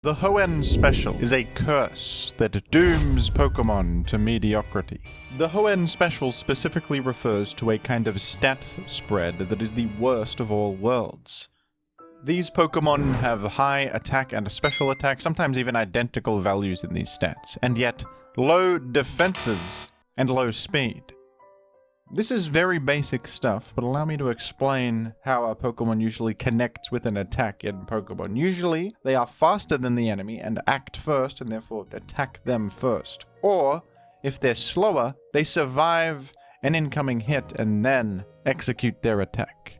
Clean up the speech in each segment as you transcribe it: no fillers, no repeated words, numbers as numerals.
The Hoenn Special is a curse that dooms Pokemon to mediocrity. The Hoenn Special specifically refers to a kind of stat spread that is the worst of all worlds. These Pokemon have high attack and special attack, sometimes even identical values in these stats, and yet low defenses and low speed. This is very basic stuff, but allow me to explain how a Pokemon usually connects with an attack in Pokemon. Usually, they are faster than the enemy and act first, and therefore attack them first. Or, if they're slower, they survive an incoming hit and then execute their attack.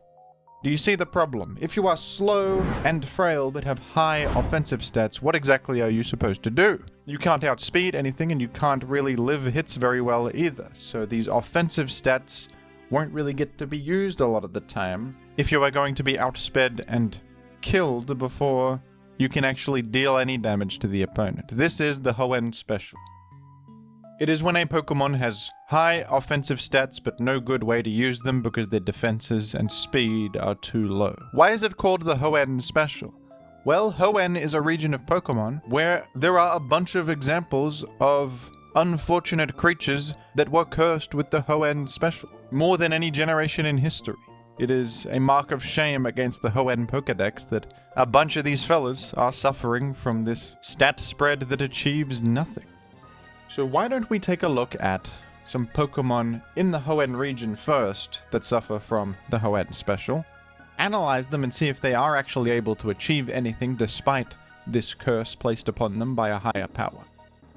Do you see the problem? If you are slow and frail but have high offensive stats, what exactly are you supposed to do? You can't outspeed anything and you can't really live hits very well either, so these offensive stats won't really get to be used a lot of the time if you are going to be outsped and killed before you can actually deal any damage to the opponent. This is the Hoenn Special. It is when a Pokemon has high offensive stats but no good way to use them because their defenses and speed are too low. Why is it called the Hoenn Special? Well, Hoenn is a region of Pokemon where there are a bunch of examples of unfortunate creatures that were cursed with the Hoenn Special, more than any generation in history. It is a mark of shame against the Hoenn Pokedex that a bunch of these fellas are suffering from this stat spread that achieves nothing. So why don't we take a look at some Pokemon in the Hoenn region first that suffer from the Hoenn Special, analyze them and see if they are actually able to achieve anything despite this curse placed upon them by a higher power.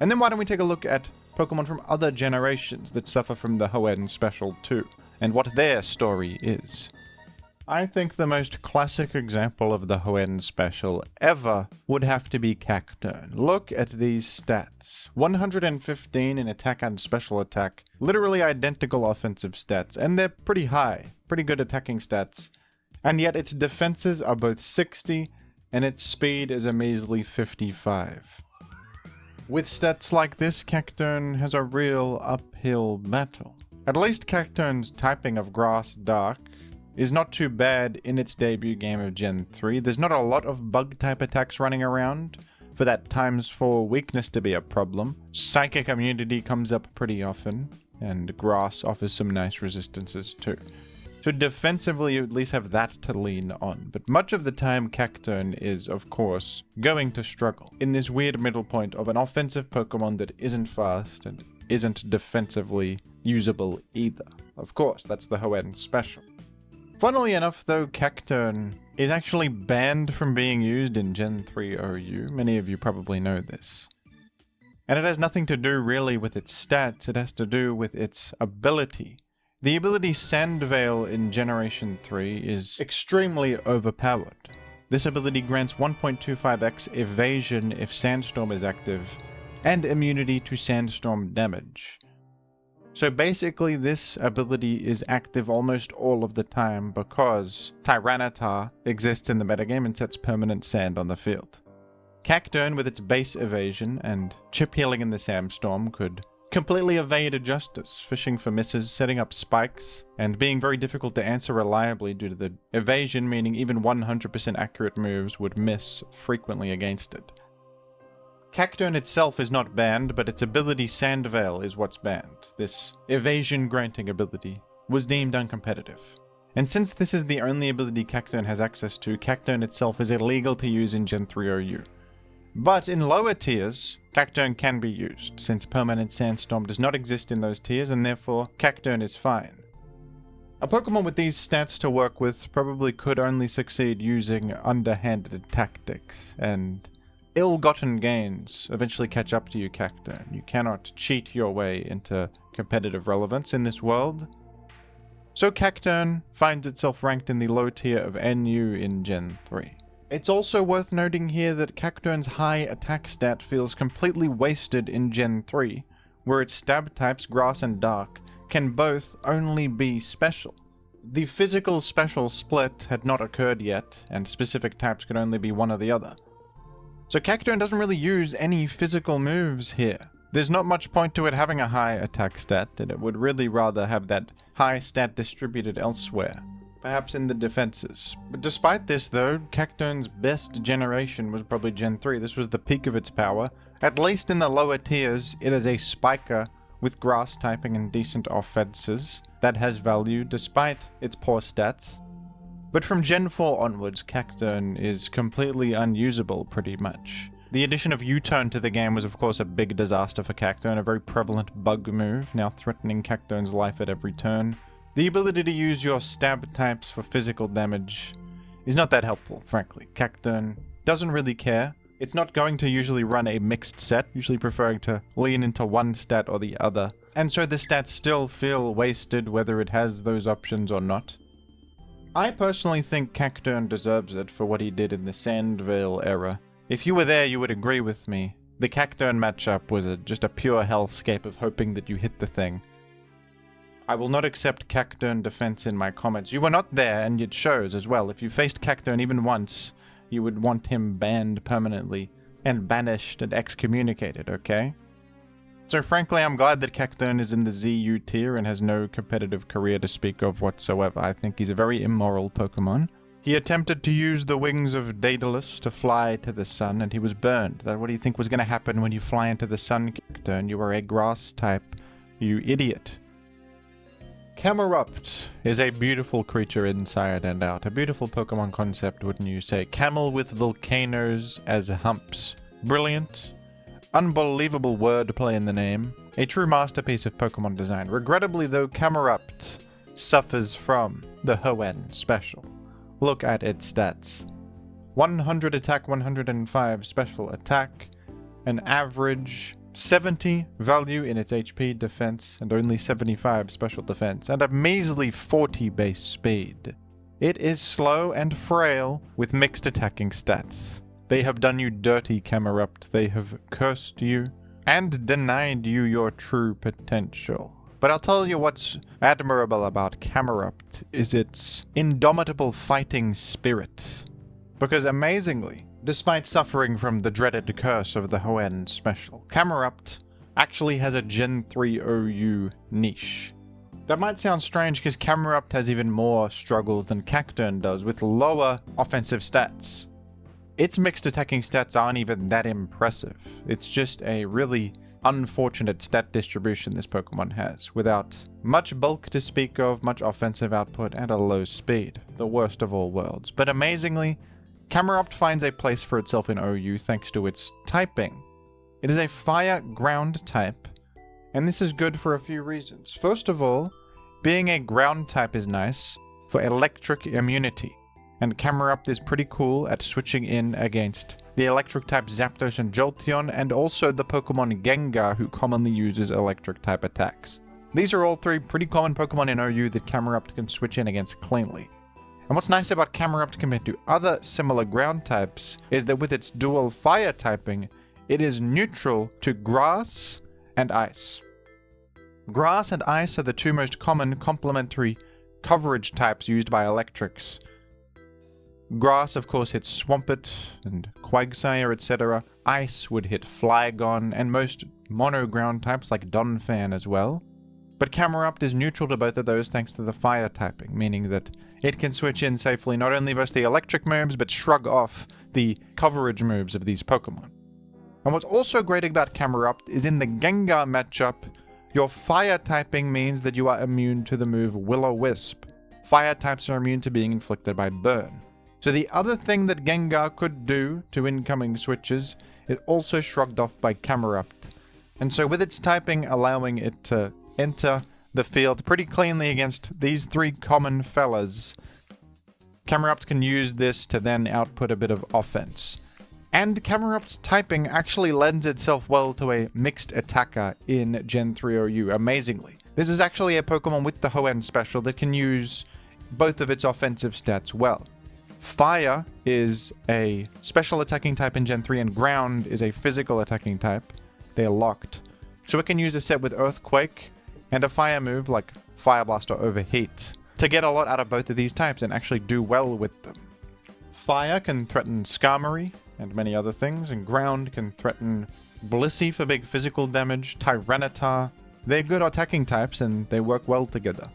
And then why don't we take a look at Pokemon from other generations that suffer from the Hoenn Special too, and what their story is. I think the most classic example of the Hoenn Special ever would have to be Cacturne. Look at these stats. 115 in attack and special attack, literally identical offensive stats, and they're pretty high, pretty good attacking stats. And yet its defenses are both 60, and its speed is a measly 55. With stats like this, Cacturne has a real uphill battle. At least Cacturne's typing of Grass Dark is not too bad in its debut game of Gen 3. There's not a lot of bug-type attacks running around for that ×4 weakness to be a problem. Psychic immunity comes up pretty often, and Grass offers some nice resistances too. So defensively you at least have that to lean on, but much of the time Cacturne is, of course, going to struggle in this weird middle point of an offensive Pokemon that isn't fast and isn't defensively usable either. Of course, that's the Hoenn Special. Funnily enough, though, Cacturne is actually banned from being used in Gen 3 OU. Many of you probably know this. And it has nothing to do really with its stats, it has to do with its ability. The ability Sandveil in Generation 3 is extremely overpowered. This ability grants 1.25x evasion if Sandstorm is active, and immunity to Sandstorm damage. So basically this ability is active almost all of the time because Tyranitar exists in the metagame and sets permanent sand on the field. Cacturne with its base evasion and chip healing in the Sandstorm could completely evade Justice, fishing for misses, setting up spikes, and being very difficult to answer reliably due to the evasion, meaning even 100% accurate moves would miss frequently against it. Cacturne itself is not banned, but its ability Sandveil is what's banned. This evasion-granting ability was deemed uncompetitive. And since this is the only ability Cacturne has access to, Cacturne itself is illegal to use in Gen 3 OU. But in lower tiers, Cacturne can be used, since permanent Sandstorm does not exist in those tiers, and therefore Cacturne is fine. A Pokemon with these stats to work with probably could only succeed using underhanded tactics, and ill-gotten gains eventually catch up to you, Cacturne. You cannot cheat your way into competitive relevance in this world. So Cacturne finds itself ranked in the low tier of NU in Gen 3. It's also worth noting here that Cacturne's high attack stat feels completely wasted in Gen 3, where its stab types, Grass and Dark, can both only be special. The physical special split had not occurred yet, and specific types could only be one or the other. So Cacturne doesn't really use any physical moves here. There's not much point to it having a high attack stat, and it would really rather have that high stat distributed elsewhere. perhaps in the defenses. But despite this though, Cacturne's best generation was probably Gen 3. This was the peak of its power. At least in the lower tiers, it is a spiker with grass typing and decent offenses. That has value despite its poor stats. But from Gen 4 onwards, Cacturne is completely unusable pretty much. The addition of U-turn to the game was of course a big disaster for Cacturne, a very prevalent bug move, now threatening Cacturne's life at every turn. The ability to use your stab types for physical damage is not that helpful, frankly. Cacturne doesn't really care. It's not going to usually run a mixed set, usually preferring to lean into one stat or the other. And so the stats still feel wasted whether it has those options or not. I personally think Cacturne deserves it for what he did in the Sandvale era. If you were there, you would agree with me. The Cacturne matchup was just a pure hellscape of hoping that you hit the thing. I will not accept Cacturne defense in my comments. You were not there, and it shows as well. If you faced Cacturne even once, you would want him banned permanently, and banished and excommunicated, okay? So frankly, I'm glad that Cacturne is in the ZU tier and has no competitive career to speak of whatsoever. I think he's a very immoral Pokemon. He attempted to use the wings of Daedalus to fly to the sun, and he was burned. What do you think was going to happen when you fly into the sun, Cacturne? You are a grass type, you idiot. Camerupt is a beautiful creature inside and out. A beautiful Pokemon concept, wouldn't you say? Camel with volcanoes as humps. Brilliant. Unbelievable wordplay in the name. A true masterpiece of Pokemon design. Regrettably though, Camerupt suffers from the Hoenn Special. Look at its stats. 100 attack, 105 special attack, an average 70 value in its HP defense, and only 75 special defense, and a measly 40 base speed. It is slow and frail with mixed attacking stats. They have done you dirty, Camerupt. They have cursed you and denied you your true potential. But I'll tell you what's admirable about Camerupt is its indomitable fighting spirit. Because amazingly, despite suffering from the dreaded curse of the Hoenn Special, Camerupt actually has a Gen 3 OU niche. That might sound strange because Camerupt has even more struggles than Cacturne does with lower offensive stats. Its mixed attacking stats aren't even that impressive. It's just a really unfortunate stat distribution this Pokemon has, without much bulk to speak of, much offensive output, and a low speed. The worst of all worlds. But amazingly, Camerupt finds a place for itself in OU thanks to its typing. It is a fire ground type, and this is good for a few reasons. First of all, being a ground type is nice for electric immunity, and Camerupt is pretty cool at switching in against the electric type Zapdos and Jolteon, and also the Pokemon Gengar, who commonly uses electric type attacks. These are all three pretty common Pokemon in OU that Camerupt can switch in against cleanly. And what's nice about Camerupt compared to other similar ground types is that with its dual fire typing, it is neutral to grass and ice. Grass and ice are the two most common complementary coverage types used by electrics. Grass, of course, hits Swampert and Quagsire, etc. Ice would hit Flygon and most mono ground types like Donphan as well. But Camerupt is neutral to both of those thanks to the fire typing, meaning that it can switch in safely not only versus the electric moves, but shrug off the coverage moves of these Pokemon. And what's also great about Camerupt is in the Gengar matchup, your fire typing means that you are immune to the move Will-O-Wisp. Fire types are immune to being inflicted by burn. So the other thing that Gengar could do to incoming switches is also shrugged off by Camerupt. And so with its typing allowing it to enter the field pretty cleanly against these three common fellas, Camerupt can use this to then output a bit of offense. And Camerupt's typing actually lends itself well to a mixed attacker in Gen 3 OU, amazingly. This is actually a Pokemon with the Hoenn Special that can use both of its offensive stats well. Fire is a special attacking type in Gen 3 and Ground is a physical attacking type. They're locked. So it can use a set with Earthquake and a fire move like Fire Blast or Overheat to get a lot out of both of these types and actually do well with them. Fire can threaten Skarmory and many other things, and Ground can threaten Blissey for big physical damage, Tyranitar. They're good attacking types and they work well together.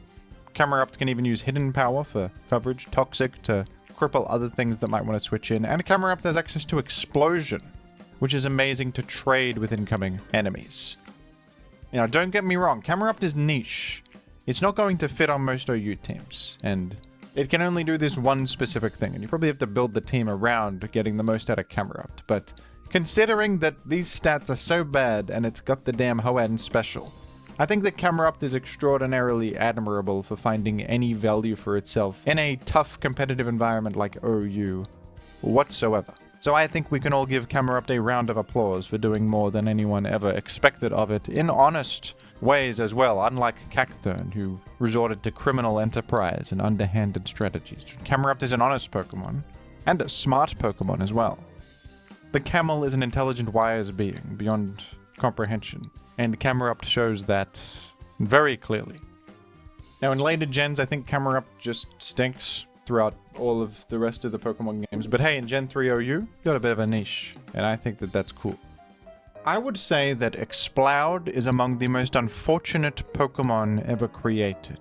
Camerupt can even use hidden power for coverage, toxic to cripple other things that might want to switch in, and Camerupt has access to explosion, which is amazing to trade with incoming enemies. You know, don't get me wrong, Camerupt is niche. It's not going to fit on most OU teams, and it can only do this one specific thing, and you probably have to build the team around getting the most out of Camerupt, but considering that these stats are so bad and it's got the damn Hoenn Special, I think that Camerupt is extraordinarily admirable for finding any value for itself in a tough competitive environment like OU whatsoever. So I think we can all give Camerupt a round of applause for doing more than anyone ever expected of it, in honest ways as well, unlike Cacturn, who resorted to criminal enterprise and underhanded strategies. Camerupt is an honest Pokemon, and a smart Pokemon as well. The camel is an intelligent, wise being, beyond comprehension, and Camerupt shows that very clearly. Now in later gens, I think Camerupt just stinks throughout all of the rest of the Pokemon games. But hey, in Gen 3 OU, got a bit of a niche, and I think that that's cool. I would say that Exploud is among the most unfortunate Pokemon ever created.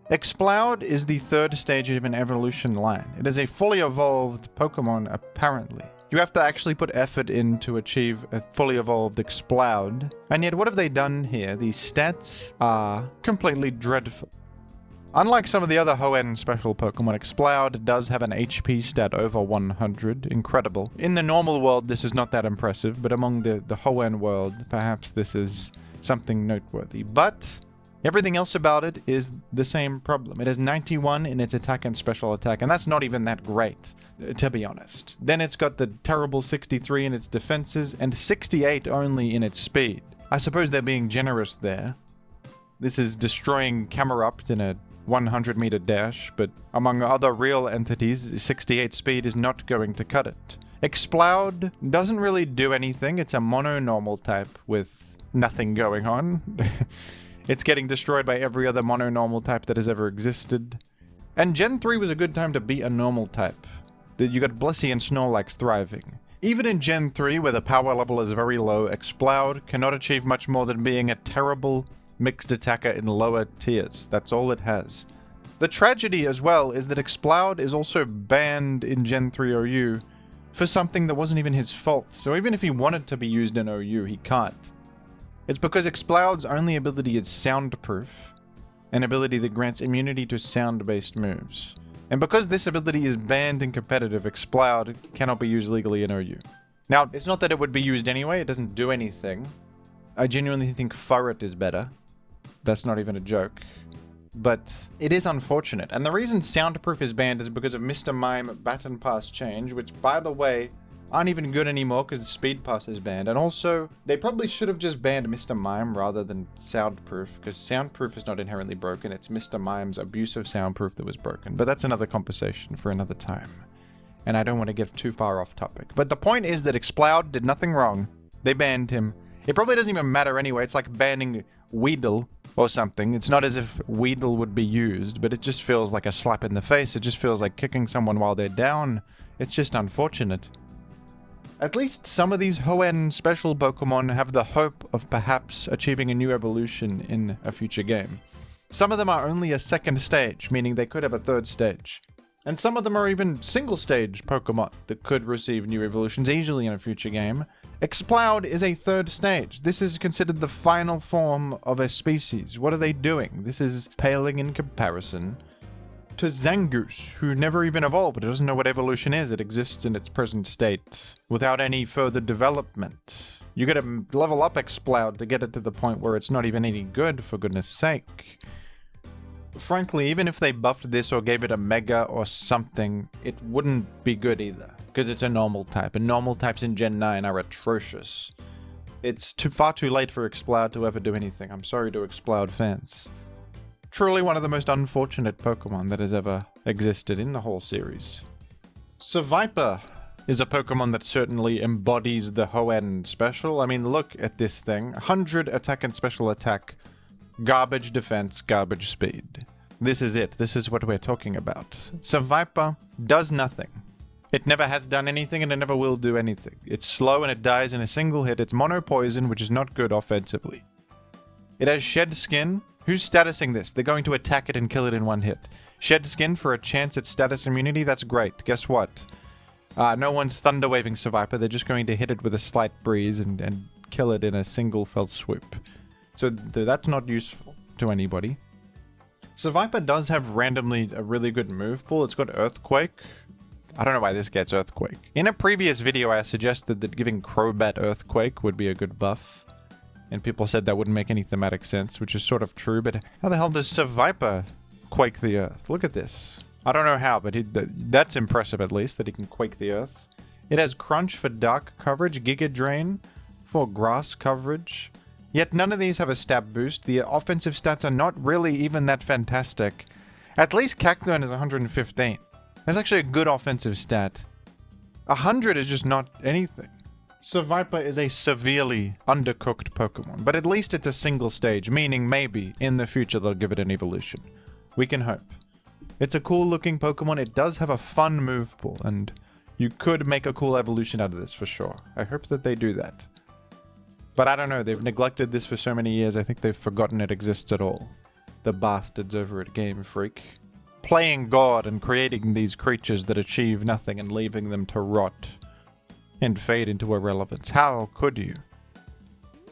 Exploud is the third stage of an evolution line. It is a fully evolved Pokemon, apparently. You have to actually put effort in to achieve a fully evolved Exploud. And yet, what have they done here? These stats are completely dreadful. Unlike some of the other Hoenn Special Pokemon, Exploud does have an HP stat over 100. Incredible. In the normal world, this is not that impressive, but among the Hoenn world, perhaps this is something noteworthy. But everything else about it is the same problem. It has 91 in its attack and special attack, and that's not even that great, to be honest. Then it's got the terrible 63 in its defenses, and 68 only in its speed. I suppose they're being generous there. This is destroying Camerupt in a 100-meter dash, but among other real entities, 68 speed is not going to cut it. Exploud doesn't really do anything. It's a mono-normal type with nothing going on. It's getting destroyed by every other mono-normal type that has ever existed. And Gen 3 was a good time to be a normal type. You got Blissey and Snorlax thriving. Even in Gen 3, where the power level is very low, Exploud cannot achieve much more than being a terrible mixed attacker in lower tiers. That's all it has. The tragedy as well is that Exploud is also banned in Gen 3 OU for something that wasn't even his fault. So even if he wanted to be used in OU, he can't. It's because Exploud's only ability is soundproof, an ability that grants immunity to sound-based moves. And because this ability is banned in competitive, Exploud cannot be used legally in OU. Now, it's not that it would be used anyway, it doesn't do anything. I genuinely think Furret is better. That's not even a joke. But it is unfortunate. And the reason Soundproof is banned is because of Mr. Mime Baton Pass change, which, by the way, aren't even good anymore because the Speed Pass is banned. And also, they probably should have just banned Mr. Mime rather than Soundproof, because Soundproof is not inherently broken. It's Mr. Mime's abuse of Soundproof that was broken. But that's another conversation for another time. And I don't want to get too far off topic. But the point is that Exploud did nothing wrong. They banned him. It probably doesn't even matter anyway. It's like banning Weedle or something. It's not as if Weedle would be used, but it just feels like a slap in the face. It just feels like kicking someone while they're down. It's just unfortunate. At least some of these Hoenn Special Pokemon have the hope of perhaps achieving a new evolution in a future game. Some of them are only a second stage, meaning they could have a third stage. And some of them are even single stage Pokemon that could receive new evolutions easily in a future game. Exploud is a third stage. This is considered the final form of a species. What are they doing? This is paling in comparison to Zangoose, who never even evolved. It doesn't know what evolution is. It exists in its present state without any further development. You gotta level up Exploud to get it to the point where it's not even any good, for goodness sake. Frankly, even if they buffed this or gave it a Mega or something, it wouldn't be good either. Because it's a normal type, and normal types in Gen 9 are atrocious. It's far too late for Exploud to ever do anything. I'm sorry to Exploud fans. Truly one of the most unfortunate Pokemon that has ever existed in the whole series. Seviper is a Pokemon that certainly embodies the Hoenn Special. I mean, look at this thing. 100 attack and special attack, garbage defense, garbage speed. This is it. This is what we're talking about. Seviper does nothing. It never has done anything and it never will do anything. It's slow and it dies in a single hit. It's mono poison, which is not good offensively. It has Shed Skin, Who's statusing this? They're going to attack it and kill it in one hit. Shed skin for a chance at status immunity? That's great. Guess what? No one's thunder waving Survivor. They're just going to hit it with a slight breeze and kill it in a single fell swoop. So that's not useful to anybody. Survivor does have randomly a really good move pool. It's got Earthquake. I don't know why this gets Earthquake. In a previous video, I suggested that giving Crobat Earthquake would be a good buff. And people said that wouldn't make any thematic sense, which is sort of true, but how the hell does Survivor quake the earth? Look at this. I don't know how, but that's impressive at least, that he can quake the earth. It has Crunch for dark coverage, Giga Drain for grass coverage. Yet none of these have a stab boost. The offensive stats are not really even that fantastic. At least Cacturne is 115. That's actually a good offensive stat. 100 is just not anything. Survivor is a severely undercooked Pokemon, but at least it's a single stage, meaning maybe in the future they'll give it an evolution. We can hope. It's a cool looking Pokemon, it does have a fun move pool, and you could make a cool evolution out of this for sure. I hope that they do that. But I don't know, they've neglected this for so many years, I think they've forgotten it exists at all. The bastards over at Game Freak. Playing God and creating these creatures that achieve nothing and leaving them to rot and fade into irrelevance. How could you?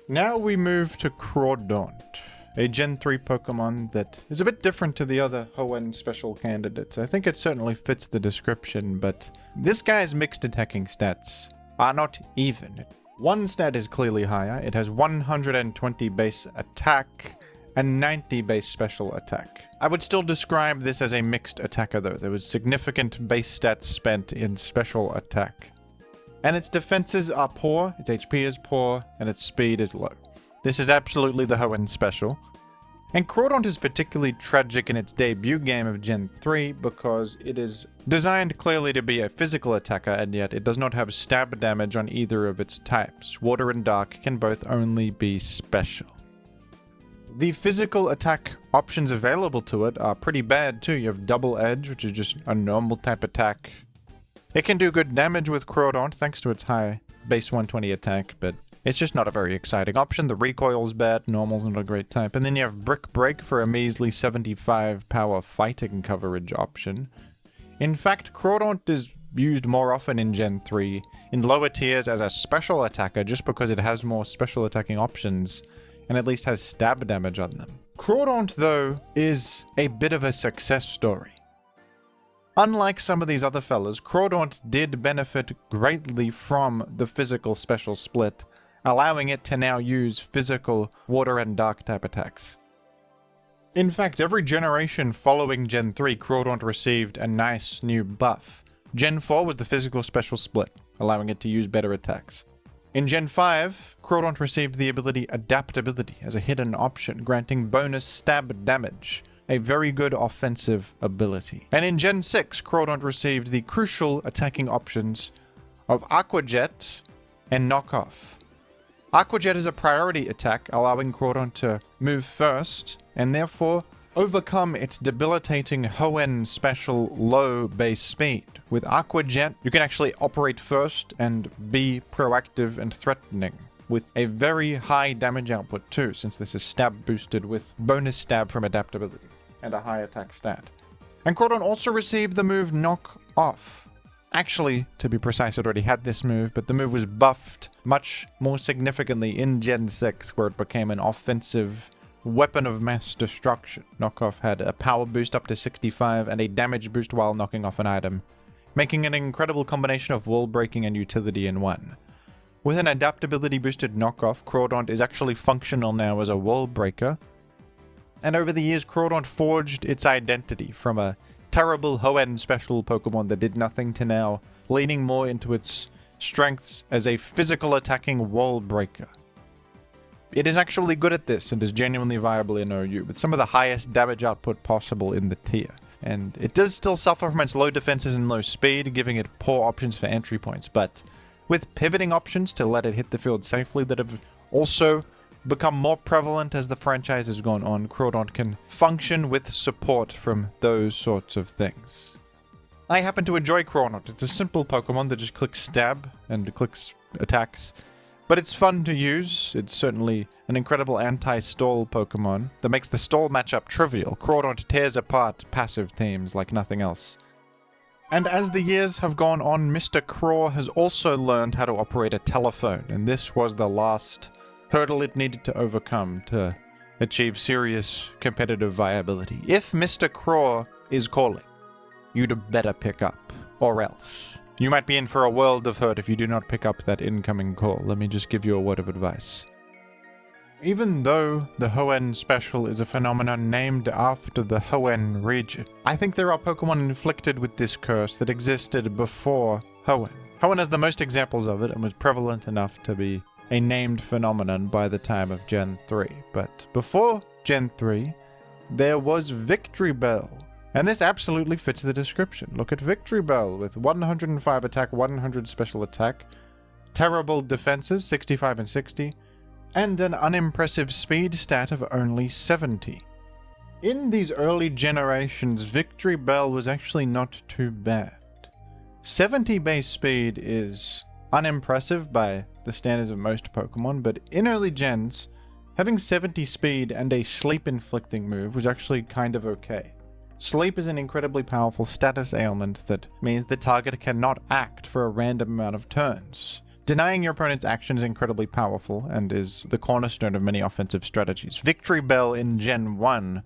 Now we move to Crawdaunt, a Gen 3 Pokemon that is a bit different to the other Hoenn Special candidates. I think it certainly fits the description, but this guy's mixed attacking stats are not even. One stat is clearly higher. It has 120 base attack and 90 base special attack. I would still describe this as a mixed attacker though. There was significant base stats spent in special attack. And its defenses are poor, its HP is poor, and its speed is low. This is absolutely the Hoenn Special. And Crawdaunt is particularly tragic in its debut game of Gen 3 because it is designed clearly to be a physical attacker, and yet it does not have stab damage on either of its types. Water and Dark can both only be special. The physical attack options available to it are pretty bad too. You have Double Edge, which is just a normal type attack. It can do good damage with Crawdaunt thanks to its high base 120 attack, but it's just not a very exciting option. The recoil's bad, normal's not a great type. And then you have Brick Break for a measly 75 power fighting coverage option. In fact, Crawdaunt is used more often in Gen 3 in lower tiers as a special attacker just because it has more special attacking options and at least has stab damage on them. Crawdaunt, though, is a bit of a success story. Unlike some of these other fellas, Crawdaunt did benefit greatly from the physical special split, allowing it to now use physical water and dark type attacks. In fact, every generation following Gen 3, Crawdaunt received a nice new buff. Gen 4 was the physical special split, allowing it to use better attacks. In Gen 5, Crawdaunt received the ability Adaptability as a hidden option, granting bonus stab damage, a very good offensive ability. And in Gen 6, Crawdaunt received the crucial attacking options of Aqua Jet and Knockoff. Aqua Jet is a priority attack, allowing Crawdaunt to move first, and therefore overcome its debilitating Hoenn Special low base speed. With Aqua Jet, you can actually operate first and be proactive and threatening, with a very high damage output too, since this is stab boosted with bonus stab from adaptability and a high attack stat. And Crawdaunt also received the move Knock Off. Actually, to be precise, it already had this move, but the move was buffed much more significantly in Gen 6, where it became an offensive weapon of mass destruction. Knockoff had a power boost up to 65 and a damage boost while knocking off an item, making an incredible combination of wall breaking and utility in one. With an adaptability boosted Knockoff, Crawdaunt is actually functional now as a wall breaker. And over the years, Crawdaunt forged its identity from a terrible Hoenn Special Pokemon that did nothing to now leaning more into its strengths as a physical attacking wall breaker. It is actually good at this and is genuinely viable in OU, with some of the highest damage output possible in the tier. And it does still suffer from its low defenses and low speed, giving it poor options for entry points, but with pivoting options to let it hit the field safely that have also become more prevalent as the franchise has gone on, Crawdaunt can function with support from those sorts of things. I happen to enjoy Crawdaunt. It's a simple Pokemon that just clicks stab and clicks attacks. But it's fun to use. It's certainly an incredible anti-stall Pokemon that makes the stall matchup trivial. Crawdaunt tears apart passive teams like nothing else. And as the years have gone on, Mr. Craw has also learned how to operate a telephone, and this was the last hurdle it needed to overcome to achieve serious competitive viability. If Mr. Craw is calling, you'd better pick up, or else you might be in for a world of hurt if you do not pick up that incoming call. Let me just give you a word of advice. Even though the Hoenn Special is a phenomenon named after the Hoenn region, I think there are Pokemon inflicted with this curse that existed before Hoenn. Hoenn has the most examples of it and was prevalent enough to be a named phenomenon by the time of Gen 3. But before Gen 3, there was Victory Bell. And this absolutely fits the description. Look at Victory Bell with 105 attack, 100 special attack, terrible defenses, 65 and 60, and an unimpressive speed stat of only 70. In these early generations, Victory Bell was actually not too bad. 70 base speed is unimpressive by the standards of most Pokemon, but in early gens, having 70 speed and a sleep-inflicting move was actually kind of okay. Sleep is an incredibly powerful status ailment that means the target cannot act for a random amount of turns. Denying your opponent's action is incredibly powerful and is the cornerstone of many offensive strategies. Victory Bell in Gen 1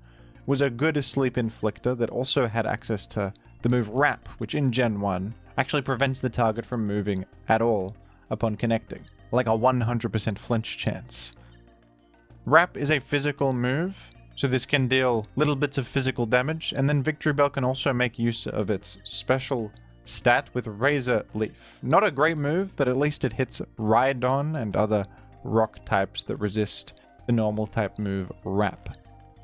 was a good sleep inflictor that also had access to the move Wrap, which in Gen 1 actually prevents the target from moving at all upon connecting, like a 100% flinch chance. Wrap is a physical move, so this can deal little bits of physical damage, and then Victory Bell can also make use of its special stat with Razor Leaf. Not a great move, but at least it hits Rhydon and other rock types that resist the normal type move Wrap.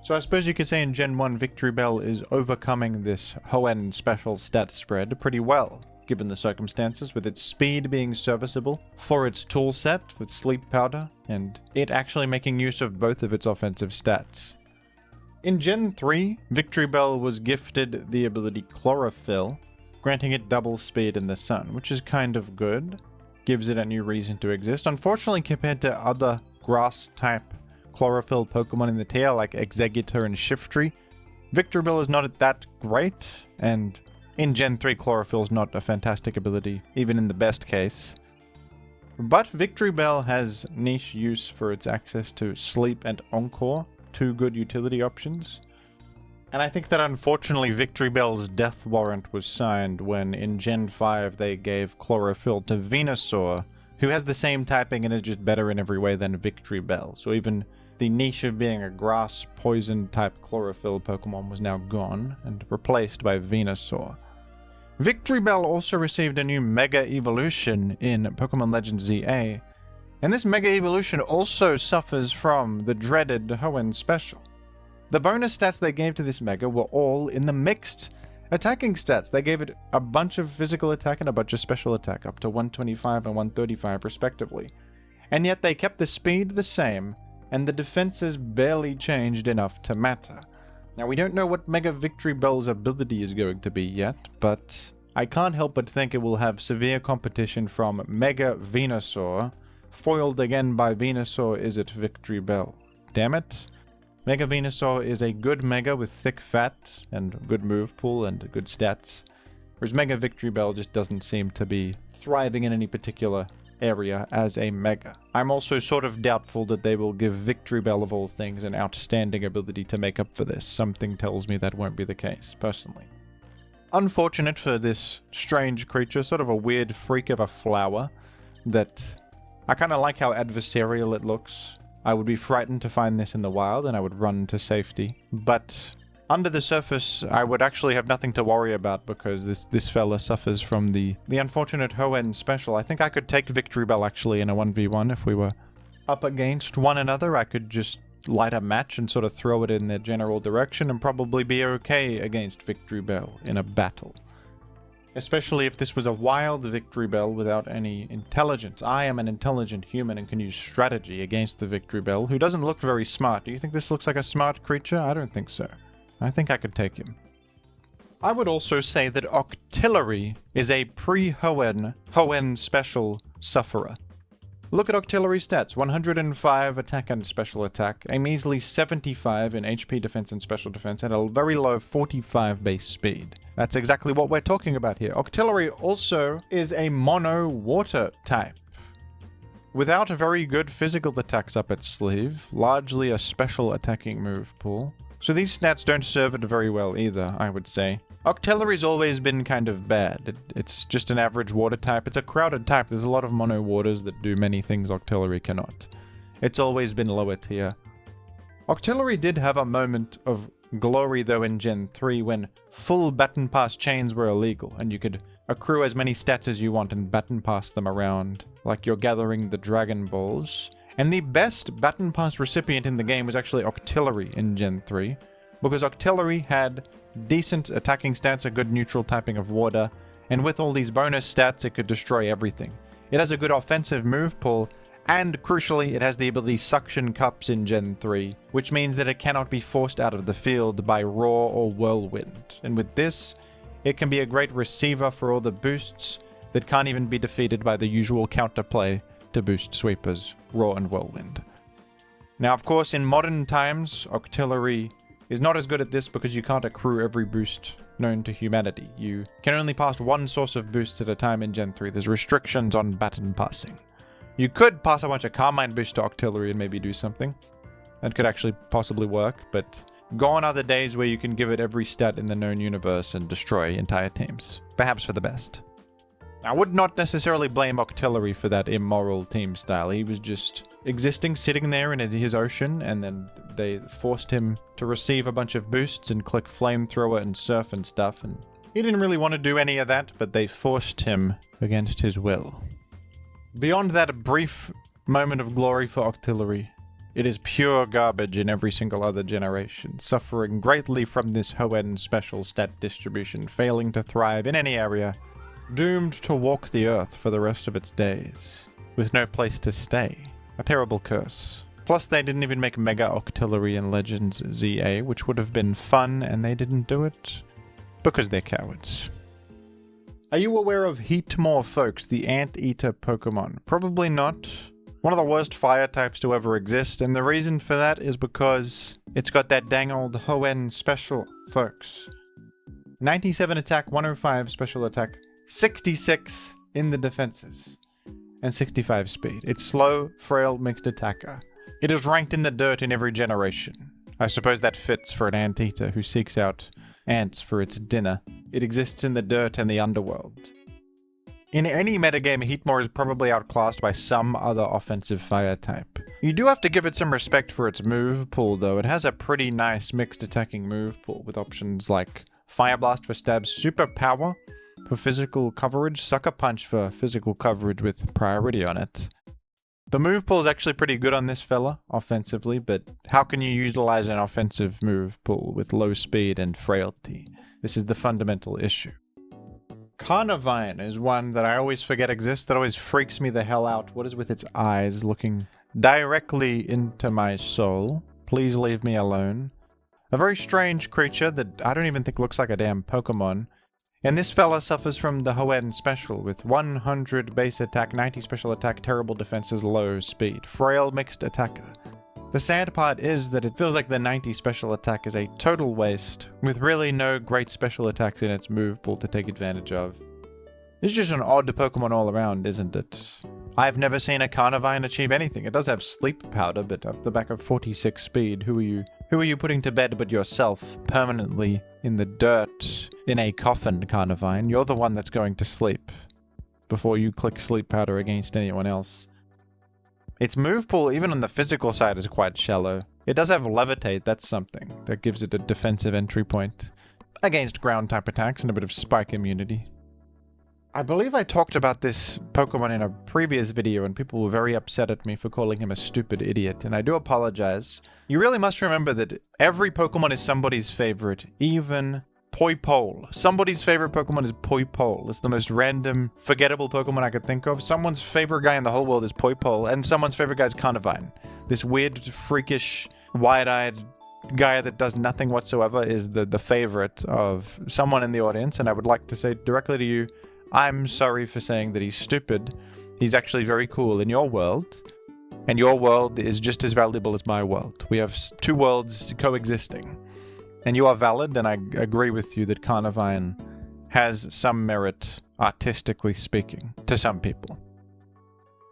So I suppose you could say in Gen 1 Victory Bell is overcoming this Hoenn Special stat spread pretty well, given the circumstances, with its speed being serviceable for its tool set with Sleep Powder, and it actually making use of both of its offensive stats. In Gen 3, Victory Bell was gifted the ability Chlorophyll, granting it double speed in the sun, which is kind of good. Gives it a new reason to exist. Unfortunately, compared to other grass-type Chlorophyll Pokemon in the tier, like Exeggutor and Shiftry, Victory Bell is not that great, and in Gen 3, Chlorophyll is not a fantastic ability, even in the best case. But Victory Bell has niche use for its access to Sleep and Encore, two good utility options. And I think that unfortunately Victory Bell's death warrant was signed when in Gen 5 they gave Chlorophyll to Venusaur, who has the same typing and is just better in every way than Victory Bell. So even the niche of being a grass poison type Chlorophyll Pokemon was now gone and replaced by Venusaur. Victory Bell also received a new Mega Evolution in Pokemon Legends ZA, and this Mega Evolution also suffers from the dreaded Hoenn Special. The bonus stats they gave to this Mega were all in the mixed attacking stats. They gave it a bunch of physical attack and a bunch of special attack, up to 125 and 135 respectively. And yet they kept the speed the same, and the defenses barely changed enough to matter. Now we don't know what Mega Victory Bell's ability is going to be yet, but I can't help but think it will have severe competition from Mega Venusaur, foiled again by Venusaur is it Victory Bell. Damn it. Mega Venusaur is a good Mega with thick fat and good move pool and good stats, whereas Mega Victory Bell just doesn't seem to be thriving in any particular area as a Mega. I'm also sort of doubtful that they will give Victory Bell of all things an outstanding ability to make up for this. Something tells me that won't be the case, personally. Unfortunate for this strange creature, sort of a weird freak of a flower that I kind of like how adversarial it looks. I would be frightened to find this in the wild and I would run to safety. But under the surface, I would actually have nothing to worry about because this fella suffers from the unfortunate Hoenn Special. I think I could take Victory Bell actually in a 1v1 if we were up against one another. I could just light a match and sort of throw it in their general direction and probably be okay against Victory Bell in a battle. Especially if this was a wild Victory Bell without any intelligence. I am an intelligent human and can use strategy against the Victory Bell, who doesn't look very smart. Do you think this looks like a smart creature? I don't think so. I think I could take him. I would also say that Octillery is a pre-Hoenn Special sufferer. Look at Octillery stats. 105 attack and special attack, a measly 75 in HP defense and special defense, and a very low 45 base speed. That's exactly what we're talking about here. Octillery also is a mono water type. Without very good physical attacks up its sleeve, largely a special attacking move pool. So these stats don't serve it very well either, I would say. Octillery's always been kind of bad. It's just an average water type. It's a crowded type. There's a lot of mono waters that do many things Octillery cannot. It's always been lower tier. Octillery did have a moment of glory though in Gen 3 when full baton pass chains were illegal and you could accrue as many stats as you want and baton pass them around like you're gathering the Dragon Balls. And the best baton pass recipient in the game was actually Octillery in Gen 3 because Octillery had decent attacking stats, a good neutral typing of water, and with all these bonus stats it could destroy everything. It has a good offensive move pool, and crucially it has the ability Suction Cups in Gen 3, which means that it cannot be forced out of the field by Roar or Whirlwind. And with this, it can be a great receiver for all the boosts that can't even be defeated by the usual counterplay to boost sweepers, Roar and Whirlwind. Now of course in modern times, Octillery is not as good at this because you can't accrue every boost known to humanity. You can only pass one source of boosts at a time in Gen 3. There's restrictions on baton passing. You could pass a bunch of Carmine boosts to Octillery and maybe do something. That could actually possibly work, but gone are the days where you can give it every stat in the known universe and destroy entire teams. Perhaps for the best. I would not necessarily blame Octillery for that immoral team style. He was just existing, sitting there in his ocean, and then they forced him to receive a bunch of boosts and click Flamethrower and Surf and stuff, and he didn't really want to do any of that, but they forced him against his will. Beyond that brief moment of glory for Octillery, it is pure garbage in every single other generation, suffering greatly from this Hoenn Special stat distribution, failing to thrive in any area, doomed to walk the earth for the rest of its days, with no place to stay. A terrible curse. Plus they didn't even make Mega Octillery in Legends ZA, which would have been fun, and they didn't do it because they're cowards. Are you aware of Heatmore Folks, the Anteater Pokemon? Probably not. One of the worst fire types to ever exist, and the reason for that is because it's got that dang old Hoenn Special, folks. 97 attack, 105 special attack, 66 in the defenses, and 65 speed. It's slow, frail, mixed attacker. It is ranked in the dirt in every generation. I suppose that fits for an anteater who seeks out ants for its dinner. It exists in the dirt and the underworld. In any metagame, Heatmore is probably outclassed by some other offensive fire type. You do have to give it some respect for its move pool though. It has a pretty nice mixed attacking move pool with options like Fire Blast for stabs, Super Power for physical coverage, Sucker Punch for physical coverage with priority on it. The move pool is actually pretty good on this fella, offensively, but how can you utilize an offensive move pool with low speed and frailty? This is the fundamental issue. Carnivine is one that I always forget exists, that always freaks me the hell out. What is with its eyes looking directly into my soul? Please leave me alone. A very strange creature that I don't even think looks like a damn Pokemon. And this fella suffers from the Hoenn Special with 100 base attack, 90 special attack, terrible defenses, low speed, frail mixed attacker. The sad part is that it feels like the 90 special attack is a total waste, with really no great special attacks in its move pool to take advantage of. It's just an odd Pokemon all around, isn't it? I've never seen a Carnivine achieve anything. It does have Sleep Powder, but off the back of 46 speed, who are you putting to bed but yourself, permanently in the dirt, in a coffin, Carnivine? You're the one that's going to sleep before you click Sleep Powder against anyone else. Its move pool, even on the physical side, is quite shallow. It does have Levitate, that's something. That gives it a defensive entry point against ground-type attacks and a bit of spike immunity. I believe I talked about this Pokemon in a previous video and people were very upset at me for calling him a stupid idiot, and I do apologize. You really must remember that every Pokemon is somebody's favorite, even Poipole. Somebody's favorite Pokemon is Poipole. It's the most random, forgettable Pokemon I could think of. Someone's favorite guy in the whole world is Poipole, and someone's favorite guy is Carnivine. This weird, freakish, wide-eyed guy that does nothing whatsoever is the favorite of someone in the audience, and I would like to say directly to you, I'm sorry for saying that he's stupid, He's actually very cool in your world, and your world is just as valuable as my world. We have two worlds coexisting, and you are valid, and I agree with you that Carnivine has some merit, artistically speaking, to some people.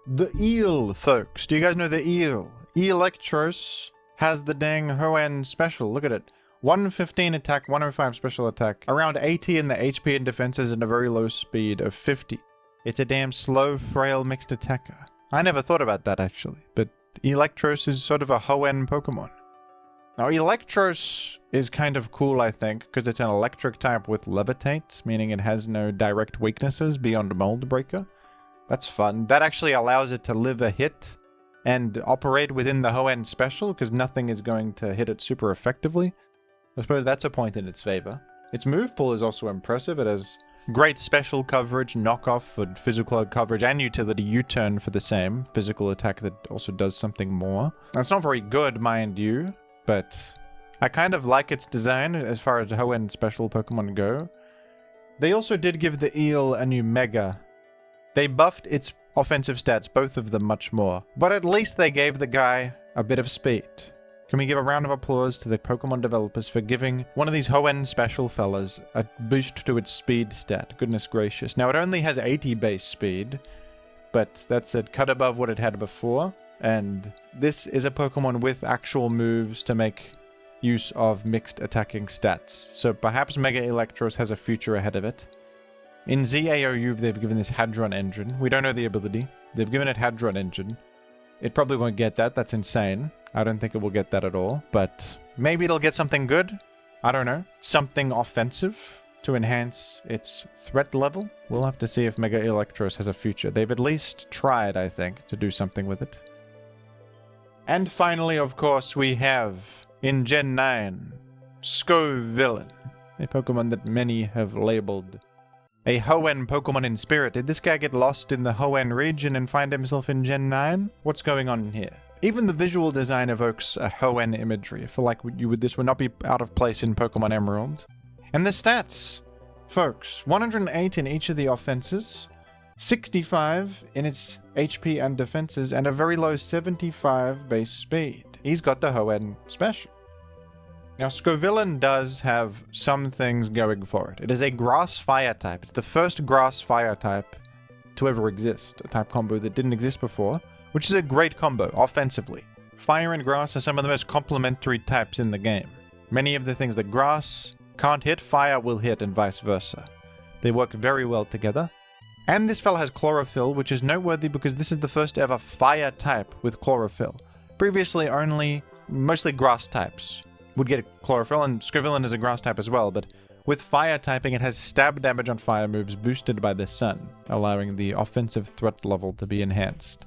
The eel, folks. Do you guys know the eel? Electros has the dang Hoenn Special. Look at it. 115 attack, 105 special attack, around 80 in the HP and defenses, and a very low speed of 50. It's a damn slow, frail mixed attacker. I never thought about that, actually, but Electros is sort of a Hoenn Pokemon. Now, Electros is kind of cool, I think, because it's an electric type with levitate, meaning it has no direct weaknesses beyond Mold Breaker. That's fun. That actually allows it to live a hit and operate within the Hoenn Special, because nothing is going to hit it super effectively. I suppose that's a point in its favor. Its move pool is also impressive. It has great special coverage, knockoff for physical coverage, and utility U-turn for the same. Physical attack that also does something more. That's not very good, mind you, but I kind of like its design as far as Hoenn Special Pokemon go. They also did give the eel a new Mega. They buffed its offensive stats, both of them much more, but at least they gave the guy a bit of speed. Can we give a round of applause to the Pokemon developers for giving one of these Hoenn Special fellas a boost to its speed stat? Goodness gracious. Now, it only has 80 base speed, but that's a cut above what it had before. And this is a Pokemon with actual moves to make use of mixed attacking stats. So perhaps Mega Electros has a future ahead of it. In ZAOU, they've given this Hadron Engine. We don't know the ability. They've given it Hadron Engine. It probably won't get that. That's insane. I don't think it will get that at all. But maybe it'll get something good. I don't know. Something offensive to enhance its threat level. We'll have to see if Mega Electros has a future. They've at least tried, I think, to do something with it. And finally, of course, we have, in Gen 9, Scovillain, a Pokemon that many have labeled a Hoenn Pokemon in spirit. Did this guy get lost in the Hoenn region and find himself in Gen 9? What's going on here? Even the visual design evokes a Hoenn imagery. I feel like this would not be out of place in Pokemon Emerald. And the stats, folks, 108 in each of the offenses, 65 in its HP and defenses, and a very low 75 base speed. He's got the Hoenn Special. Now, Scovillain does have some things going for it. It is a grass-fire type. It's the first grass-fire type to ever exist, a type combo that didn't exist before, which is a great combo, offensively. Fire and grass are some of the most complementary types in the game. Many of the things that grass can't hit, fire will hit, and vice versa. They work very well together. And this fella has chlorophyll, which is noteworthy because this is the first ever fire type with chlorophyll. Previously, only mostly grass types would get chlorophyll, and Scovillain is a grass type as well, but with fire typing, it has stab damage on fire moves boosted by the sun, allowing the offensive threat level to be enhanced.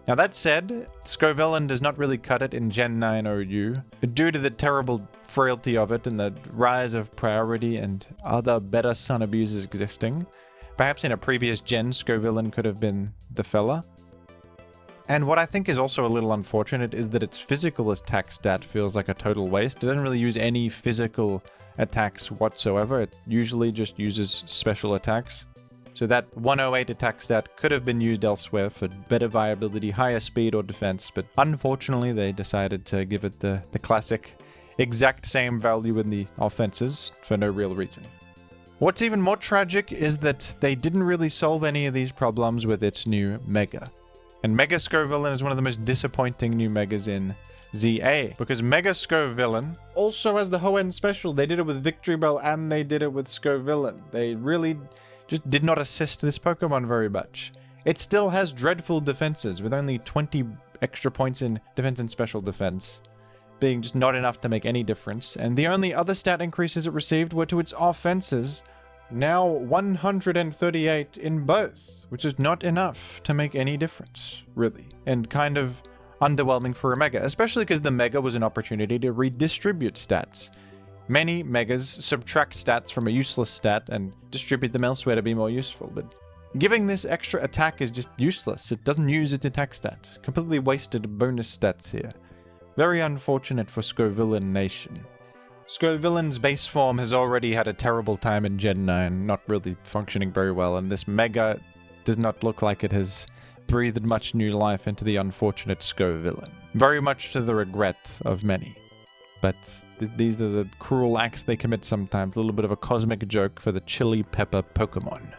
Now that said, Scovillain does not really cut it in Gen 9 OU, due to the terrible frailty of it and the rise of priority and other better sun abuses existing. Perhaps in a previous gen, Scovillain could have been the fella. And what I think is also a little unfortunate is that its physical attack stat feels like a total waste. It doesn't really use any physical attacks whatsoever. It usually just uses special attacks. So that 108 attack stat could have been used elsewhere for better viability, higher speed or defense, but unfortunately they decided to give it the classic exact same value in the offenses for no real reason. What's even more tragic is that they didn't really solve any of these problems with its new Mega. And Mega Scovillain is one of the most disappointing new Megas in ZA, because Mega Scovillain also has the Hoenn Special. They did it with Victory Bell and they did it with Scovillain. They really just did not assist this Pokemon very much. It still has dreadful defenses, with only 20 extra points in defense and special defense, being just not enough to make any difference. And the only other stat increases it received were to its offenses, now 138 in both, which is not enough to make any difference, really. And kind of underwhelming for a Mega, especially because the Mega was an opportunity to redistribute stats. Many Megas subtract stats from a useless stat and distribute them elsewhere to be more useful, but giving this extra attack is just useless. It doesn't use its attack stats. Completely wasted bonus stats here. Very unfortunate for Scovillain Nation. Scovillain's base form has already had a terrible time in Gen 9, not really functioning very well, and this Mega does not look like it has breathed much new life into the unfortunate Sko villain, very much to the regret of many. But these are the cruel acts they commit sometimes, a little bit of a cosmic joke for the chili pepper Pokemon.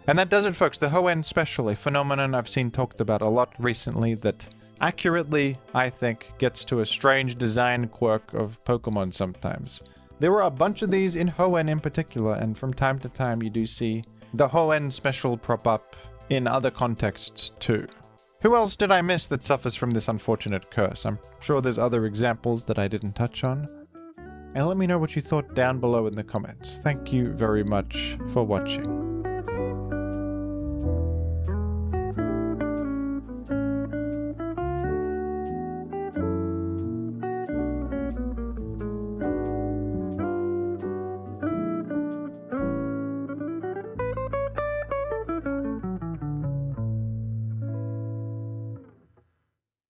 And that does it, folks. The Hoenn Special, a phenomenon I've seen talked about a lot recently that accurately, I think, gets to a strange design quirk of Pokemon sometimes. There were a bunch of these in Hoenn in particular, and from time to time you do see the Hoenn Special prop up in other contexts too. Who else did I miss that suffers from this unfortunate curse? I'm sure there's other examples that I didn't touch on. And let me know what you thought down below in the comments. Thank you very much for watching.